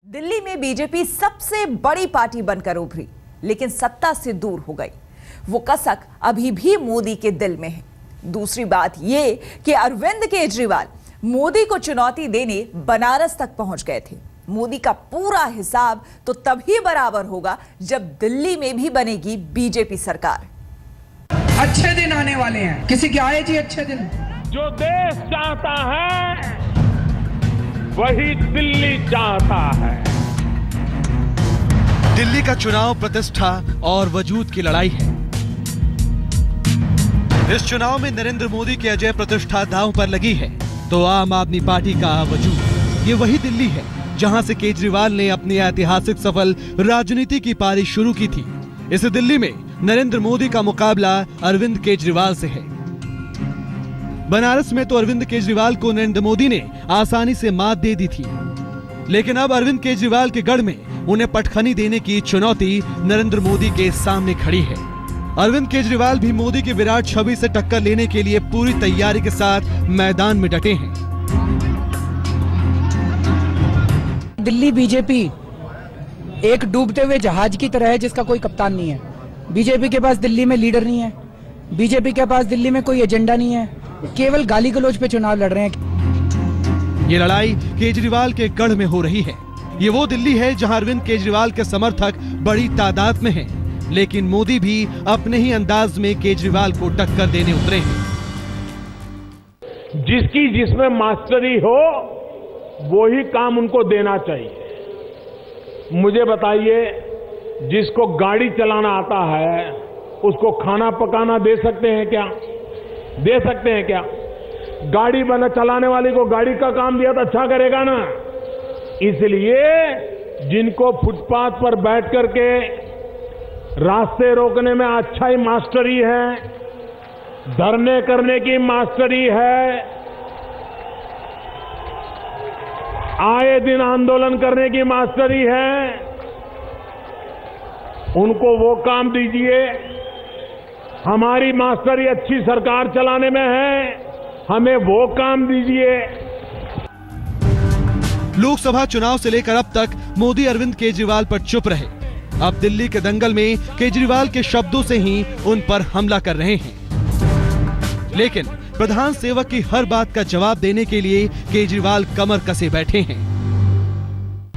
दिल्ली में बीजेपी सबसे बड़ी पार्टी बनकर उभरी, लेकिन सत्ता से दूर हो गई। वो कसक अभी भी मोदी के दिल में है। दूसरी बात ये कि अरविंद केजरीवाल मोदी को चुनौती देने बनारस तक पहुंच गए थे। मोदी का पूरा हिसाब तो तभी बराबर होगा जब दिल्ली में भी बनेगी बीजेपी सरकार। अच्छे दिन आने वाले हैं, किसी के आए जी अच्छे दिन। जो देश चाहता है वही दिल्ली चाहता है। दिल्ली का चुनाव प्रतिष्ठा और वजूद की लड़ाई है। इस चुनाव में नरेंद्र मोदी की अजय प्रतिष्ठा दांव पर लगी है तो आम आदमी पार्टी का वजूद। ये वही दिल्ली है जहां से केजरीवाल ने अपनी ऐतिहासिक सफल राजनीति की पारी शुरू की थी। इस दिल्ली में नरेंद्र मोदी का मुकाबला अरविंद केजरीवाल से है। बनारस में तो अरविंद केजरीवाल को नरेंद्र मोदी ने आसानी से मात दे दी थी, लेकिन अब अरविंद केजरीवाल के गढ़ में उन्हें पटखनी देने की चुनौती नरेंद्र मोदी के सामने खड़ी है। अरविंद केजरीवाल भी मोदी की विराट छवि से टक्कर लेने के लिए पूरी तैयारी के साथ मैदान में डटे हैं। दिल्ली बीजेपी एक डूबते हुए जहाज की तरह है जिसका कोई कप्तान नहीं है। बीजेपी के पास दिल्ली में लीडर नहीं है, बीजेपी के पास दिल्ली में कोई एजेंडा नहीं है, केवल गाली गलौज पे चुनाव लड़ रहे हैं। ये लड़ाई केजरीवाल के गढ़ में हो रही है। ये वो दिल्ली है जहां अरविंद केजरीवाल के समर्थक बड़ी तादाद में हैं, लेकिन मोदी भी अपने ही अंदाज में केजरीवाल को टक्कर देने उतरे हैं। जिसकी जिसमें मास्टरी हो वो ही काम उनको देना चाहिए। मुझे बताइए, जिसको गाड़ी चलाना आता है उसको खाना पकाना दे सकते हैं क्या? दे सकते हैं क्या? गाड़ी चलाने वाले को गाड़ी का काम दिया तो अच्छा करेगा ना। इसलिए जिनको फुटपाथ पर बैठ करके रास्ते रोकने में अच्छा ही मास्टरी है, धरने करने की मास्टरी है, आए दिन आंदोलन करने की मास्टरी है, उनको वो काम दीजिए। हमारी मास्टरी अच्छी सरकार चलाने में है, हमें वो काम दीजिए। लोकसभा चुनाव से लेकर अब तक मोदी अरविंद केजरीवाल पर चुप रहे। अब दिल्ली के दंगल में केजरीवाल के शब्दों से ही उन पर हमला कर रहे हैं। लेकिन प्रधान सेवक की हर बात का जवाब देने के लिए केजरीवाल कमर कसे बैठे हैं।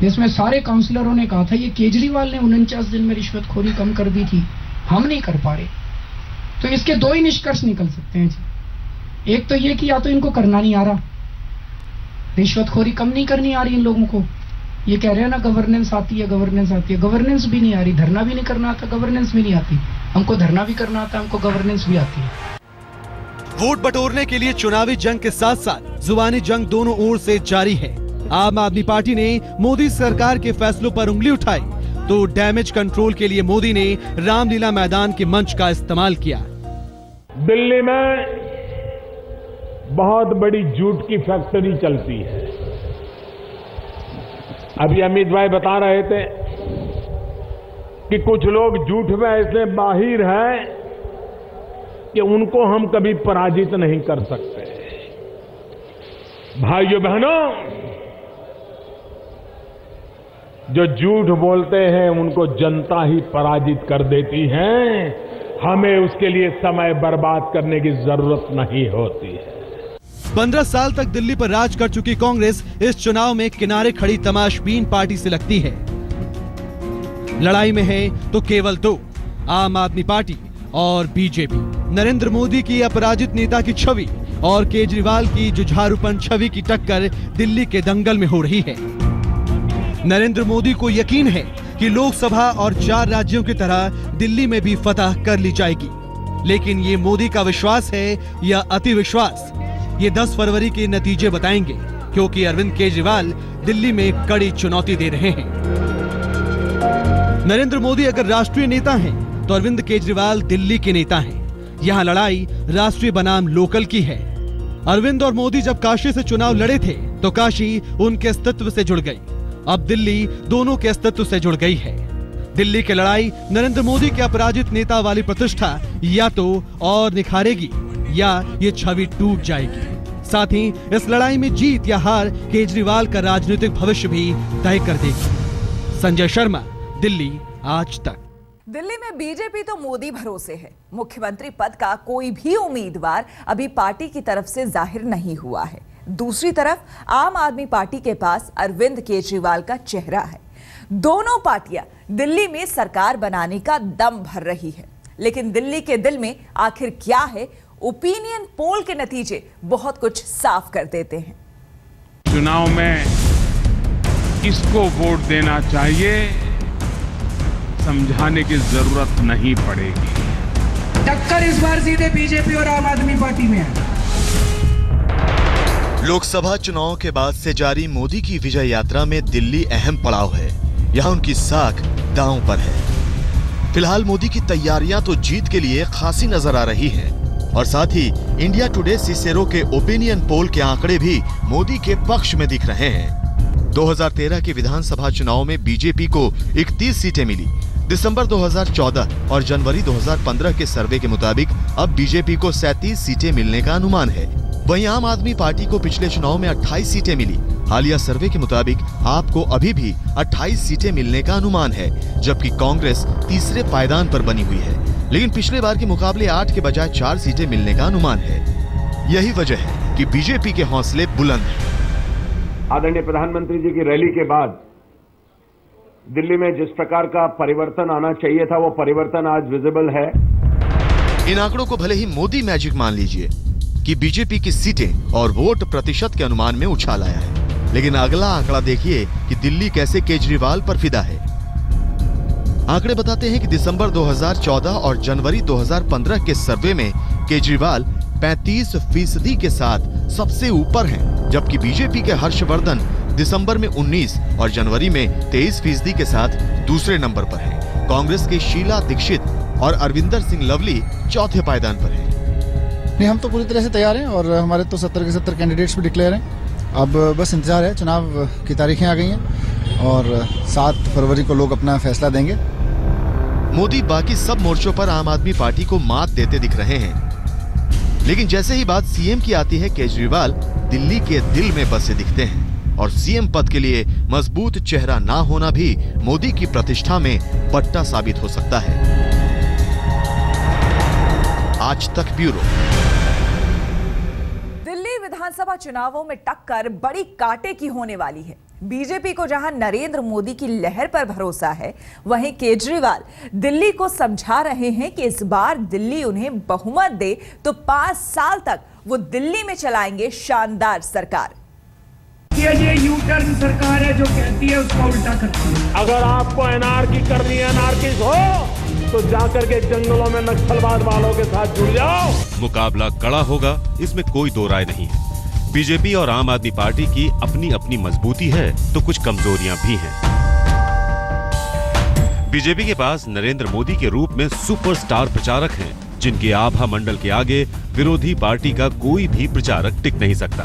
इसमें सारे काउंसलरों ने कहा था ये केजरीवाल ने 49 दिन में रिश्वतखोरी कम कर दी थी, हम नहीं कर पा रहे। तो इसके दो ही निष्कर्ष निकल सकते हैं जी। एक तो ये कि या तो इनको करना नहीं आ रहा, रिश्वतखोरी कम नहीं करनी आ रही इन लोगों को। ये कह रहे हैं ना गवर्नेंस आती है, गवर्नेंस आती है, गवर्नेंस भी नहीं आ रही। धरना भी नहीं करना आता, गवर्नेंस भी नहीं आती। हमको धरना भी करना आता, हमको गवर्नेंस भी आती है। वोट बटोरने के लिए चुनावी जंग के साथ साथ जुबानी जंग दोनों ओर से जारी है। आम आदमी पार्टी ने मोदी सरकार के फैसलों पर उंगली उठाई तो डैमेज कंट्रोल के लिए मोदी ने रामलीला मैदान के मंच का इस्तेमाल किया। दिल्ली में बहुत बड़ी झूठ की फैक्ट्री चलती है। अभी अमित भाई बता रहे थे कि कुछ लोग झूठ में ऐसे माहिर हैं कि उनको हम कभी पराजित नहीं कर सकते। भाइयों बहनों, जो झूठ बोलते हैं उनको जनता ही पराजित कर देती है। हमें उसके लिए समय बर्बाद करने की जरूरत नहीं होती है। 15 साल तक दिल्ली पर राज कर चुकी कांग्रेस इस चुनाव में किनारे खड़ी तमाशबीन पार्टी से लगती है। लड़ाई में है तो केवल दो, आम आदमी पार्टी और बीजेपी। नरेंद्र मोदी की अपराजित नेता की छवि और केजरीवाल की जुझारूपन छवि की टक्कर दिल्ली के दंगल में हो रही है। नरेंद्र मोदी को यकीन है कि लोकसभा और 4 राज्यों की तरह दिल्ली में भी फतह कर ली जाएगी, लेकिन ये मोदी का विश्वास है या अति विश्वास, ये 10 फरवरी के नतीजे बताएंगे, क्योंकि अरविंद केजरीवाल दिल्ली में कड़ी चुनौती दे रहे हैं। नरेंद्र मोदी अगर राष्ट्रीय नेता हैं, तो अरविंद केजरीवाल दिल्ली के नेता हैं। यहाँ लड़ाई राष्ट्रीय बनाम लोकल की है। अरविंद और मोदी जब काशी से चुनाव लड़े थे तो काशी उनके अस्तित्व से जुड़ गई। अब दिल्ली दोनों के अस्तित्व से जुड़ गई है। दिल्ली की लड़ाई नरेंद्र मोदी के अपराजित नेता वाली प्रतिष्ठा या तो और निखारेगी या ये छवि टूट जाएगी। साथ ही इस लड़ाई में जीत या हार केजरीवाल का राजनीतिक भविष्य भी तय कर देगी। संजय शर्मा, दिल्ली आज तक। दिल्ली में बीजेपी तो मोदी भरोसे है। मुख्यमंत्री पद का कोई भी उम्मीदवार अभी पार्टी की तरफ से जाहिर नहीं हुआ है। दूसरी तरफ आम आदमी पार्टी के पास अरविंद केजरीवाल का चेहरा है। दोनों पार्टियां दिल्ली में सरकार बनाने का दम भर रही है, लेकिन दिल्ली के दिल में आखिर क्या है, ओपिनियन पोल के नतीजे बहुत कुछ साफ कर देते हैं। चुनाव में किसको वोट देना चाहिए समझाने की जरूरत नहीं पड़ेगी। टक्कर इस बार सीधे बीजेपी और आम आदमी पार्टी में है। लोकसभा चुनाव के बाद से जारी मोदी की विजय यात्रा में दिल्ली अहम पड़ाव है। यहाँ उनकी साख दांव पर है। फिलहाल मोदी की तैयारियां तो जीत के लिए खासी नजर आ रही हैं और साथ ही इंडिया टुडे सीसेरो के ओपिनियन पोल के आंकड़े भी मोदी के पक्ष में दिख रहे हैं। 2013 के विधानसभा चुनाव में बीजेपी को 31 सीटें मिली। दिसंबर 2014 और जनवरी 2015 के सर्वे के मुताबिक अब बीजेपी को 37 सीटें मिलने का अनुमान है। वहीं आम आदमी पार्टी को पिछले चुनाव में 28 सीटें मिली। हालिया सर्वे के मुताबिक आपको अभी भी 28 सीटें मिलने का अनुमान है, जबकि कांग्रेस तीसरे पायदान पर बनी हुई है, लेकिन पिछले बार के मुकाबले 8 के बजाय 4 सीटें मिलने का अनुमान है। यही वजह है कि बीजेपी के हौसले बुलंद हैं। आदरणीय प्रधानमंत्री जी की रैली के बाद दिल्ली में जिस प्रकार का परिवर्तन आना चाहिए था, वो परिवर्तन आज विजिबल है। इन आंकड़ों को भले ही मोदी मैजिक मान लीजिए कि बीजेपी की सीटें और वोट प्रतिशत के अनुमान में उछाल आया है, लेकिन अगला आंकड़ा देखिए कि दिल्ली कैसे केजरीवाल पर फिदा है। आंकड़े बताते हैं कि दिसंबर 2014 और जनवरी 2015 के सर्वे में केजरीवाल 35% के साथ सबसे ऊपर हैं, जबकि बीजेपी के हर्षवर्धन दिसंबर में 19 और जनवरी में 23% के साथ दूसरे नंबर पर हैं। कांग्रेस के शीला दीक्षित और अरविंदर सिंह लवली चौथे पायदान पर हैं। नहीं, हम तो पूरी तरह से तैयार हैं और हमारे तो 70 के 70 कैंडिडेट्स भी डिक्लेयर हैं। अब बस इंतजार है, चुनाव की तारीखें आ गई हैं और 7 फरवरी को लोग अपना फैसला देंगे। मोदी बाकी सब मोर्चों पर आम आदमी पार्टी को मात देते दिख रहे हैं, लेकिन जैसे ही बात सीएम की आती है, केजरीवाल दिल्ली के दिल में बसे दिखते हैं और सीएम पद के लिए मजबूत चेहरा ना होना भी मोदी की प्रतिष्ठा में पट्टा साबित हो सकता है। आज तक ब्यूरो। दिल्ली विधानसभा चुनावों में टक्कर बड़ी कांटे की होने वाली है। बीजेपी को जहां नरेंद्र मोदी की लहर पर भरोसा है, वहीं केजरीवाल दिल्ली को समझा रहे हैं कि इस बार दिल्ली उन्हें बहुमत दे तो 5 साल तक वो दिल्ली में चलाएंगे शानदार सरकार। ये यू टर्न सरकार है जो कहती है उसका उल्टा करती है। अगर आपको एनआरकी करनी है, एनआरकिस्ट हो तो जाकर के जंगलों में नक्सलवाद वालों के साथ जुड़ जाओ। मुकाबला कड़ा होगा, इसमें कोई दो राय नहीं है। बीजेपी और आम आदमी पार्टी की अपनी अपनी मजबूती है तो कुछ कमजोरियां भी हैं। बीजेपी के पास नरेंद्र मोदी के रूप में सुपरस्टार प्रचारक हैं, जिनके आभा मंडल के आगे विरोधी पार्टी का कोई भी प्रचारक टिक नहीं सकता।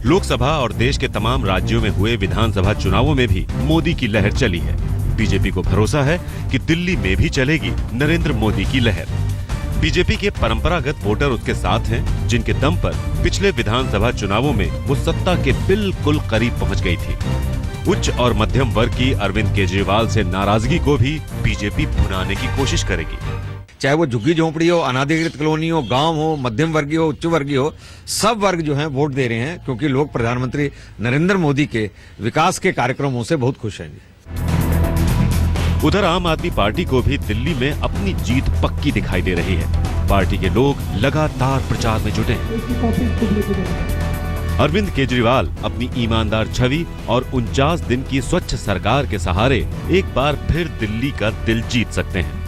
लोकसभा और देश के तमाम राज्यों में हुए विधानसभा चुनावों में भी मोदी की लहर चली है। बीजेपी को भरोसा है कि दिल्ली में भी चलेगी नरेंद्र मोदी की लहर। बीजेपी के परंपरागत वोटर उसके साथ हैं, जिनके दम पर पिछले विधानसभा चुनावों में वो सत्ता के बिल्कुल करीब पहुंच गई थी। उच्च और मध्यम वर्ग की अरविंद केजरीवाल से नाराजगी को भी बीजेपी भुनाने की कोशिश करेगी। चाहे वो झुग्गी झोंपड़ी हो, अनाधिकृत कॉलोनी हो, गांव हो, मध्यम वर्गीय हो, उच्च वर्गीय हो, सब वर्ग जो हैं वोट दे रहे हैं, क्योंकि लोग प्रधानमंत्री नरेंद्र मोदी के विकास के कार्यक्रमों से बहुत खुश हैं। उधर आम आदमी पार्टी को भी दिल्ली में अपनी जीत पक्की दिखाई दे रही है। पार्टी के लोग लगातार प्रचार में जुटे हैं। अरविंद केजरीवाल अपनी ईमानदार छवि और 49 दिन की स्वच्छ सरकार के सहारे एक बार फिर दिल्ली का दिल जीत सकते हैं।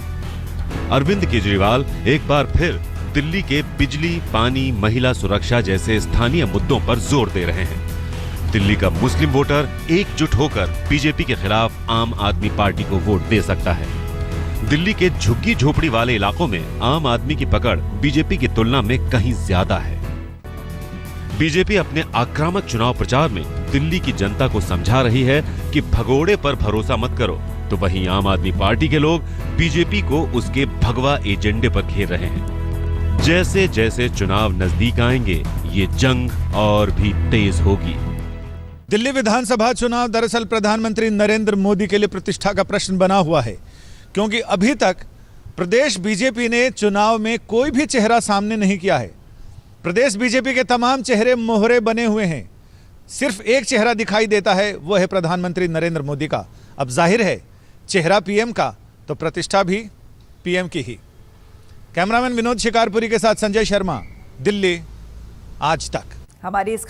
अरविंद केजरीवाल एक बार फिर दिल्ली के बिजली, पानी, महिला सुरक्षा जैसे स्थानीय मुद्दों पर जोर दे रहे हैं। दिल्ली का मुस्लिम वोटर एकजुट होकर बीजेपी के खिलाफ आम आदमी पार्टी को वोट दे सकता है। दिल्ली के झुग्गी झोपड़ी वाले इलाकों में आम आदमी की पकड़ बीजेपी की तुलना में कहीं ज्यादा है। बीजेपी अपने आक्रामक चुनाव प्रचार में दिल्ली की जनता को समझा रही है कि भगोड़े पर भरोसा मत करो, तो वहीं आम आदमी पार्टी के लोग बीजेपी को उसके भगवा एजेंडे पर घेर रहे हैं। जैसे जैसे चुनाव नजदीक आएंगे, ये जंग और भी तेज होगी। दिल्ली विधानसभा चुनाव दरअसल प्रधानमंत्री नरेंद्र मोदी के लिए प्रतिष्ठा का प्रश्न बना हुआ है, क्योंकि अभी तक प्रदेश बीजेपी ने चुनाव में कोई भी चेहरा सामने नहीं किया है। प्रदेश बीजेपी के तमाम चेहरे मोहरे बने हुए हैं। सिर्फ एक चेहरा दिखाई देता है, वो है प्रधानमंत्री नरेंद्र मोदी का। अब जाहिर है चेहरा पीएम का तो प्रतिष्ठा भी पीएम की ही। कैमरामैन विनोद शिकारपुरी के साथ संजय शर्मा, दिल्ली आज तक। हमारी इस